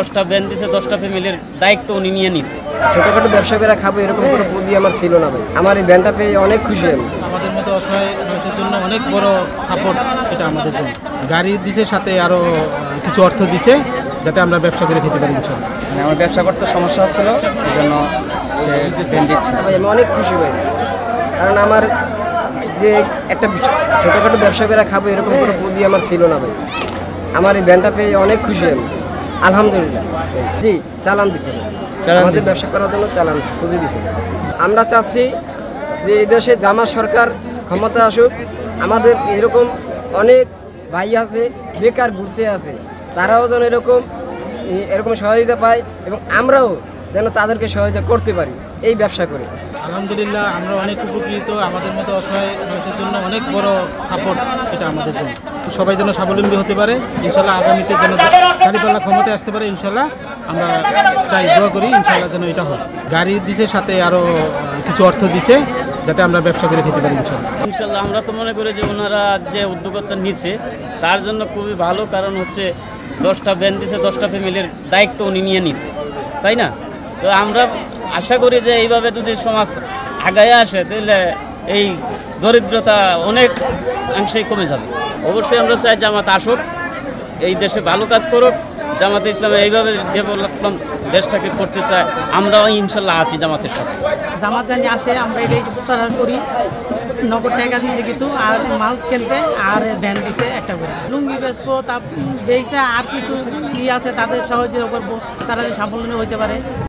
10টা ভ্যান দিছে, 10টা ফ্যামিলির দায়িত্ব উনি নিয়ে নিছে। ছোটখাটো ব্যবসা করে খাবো এরকম কোনো পুঁজি আমার ছিল না ভাই। আমার এই ভ্যানটা পেয়ে অনেক খুশি আমি। আমাদের মতো অসহায় মানুষের জন্য অনেক বড় সাপোর্ট এটা আমাদের জন্য। গাড়ি দিছে, সাথে আরও কিছু অর্থ দিছে যাতে আমরা ব্যবসা করে খেতে পারি ইনশাআল্লাহ। আমার ব্যবসা করতে সমস্যা হচ্ছিল, এই জন্য সে ভ্যান দিচ্ছে। ভাই আমি অনেক খুশি ভাই, কারণ আমার যে একটা ছোটখাটো ব্যবসা করে খাবো এরকম কোনো পুঁজি আমার ছিল না ভাই। আমার এই ভ্যানটা পেয়ে অনেক খুশি আমি, আলহামদুলিল্লাহ। জি, চালান দিছে, আমাদের ব্যবসা করার জন্য চালান পুঁজি দিছে। আমরা চাচ্ছি যে এই দেশে জামাত সরকার ক্ষমতা আসুক, আমাদের এরকম অনেক ভাই আছে বেকার ঘুরতে আছে, তারাও যেন এরকম সহযোগিতা পায় এবং আমরাও যেন তাদেরকে সহযোগিতা করতে পারি এই ব্যবসা করে। আলহামদুলিল্লাহ আমরা অনেক উপকৃত। আমাদের মতো অসহায় মানুষের জন্য অনেক বড় সাপোর্ট এটা আমাদের জন্য। সবাই যেন স্বাবলম্বী হতে পারে ইনশাল্লাহ, আগামীতে যেন দাঁড়িপাল্লা ক্ষমতায় আসতে পারে ইনশাল্লাহ, আমরা চাই, দোয়া করি ইনশাল্লাহ যেন এটা হয়। গাড়ি দিছে, সাথে আরও কিছু অর্থ দিছে যাতে আমরা ব্যবসা করে খেতে পারি ইনশাল্লাহ আমরা তো মনে করি যে ওনারা যে উদ্যোগতা নিচ্ছে তার জন্য খুবই ভালো, কারণ হচ্ছে 10টা ভ্যান দিছে, 10টা ফ্যামিলির দায়িত্ব উনি নিয়ে নিছে, তাই না? তো আমরা আশা করি যে এইভাবে যদি সমাজ আগায় আসে তাহলে এই দরিদ্রতা অনেক অংশেই কমে যাবে। অবশ্যই আমরা চাই জামাত আসুক, এই দেশে ভালো কাজ করুক। জামাতে ইসলামে এইভাবে ডেভেলপমেন্ট দেশটাকে করতে চায়, আমরাও ইনশাল্লাহ আছি জামাতের সাথে। জামাত জানি আসে, আমরা এটাই প্রত্যাশা করি। নগদ টাকা দিছে কিছু, আর মাল কিনতে, আর ভ্যান দিছে একটা করে। লুঙ্গি বেচবো, তা বেচে আর কিছু কি আছে তাদের সহযোগিতা করবো, তারা স্বাবলম্বী হইতে পারে।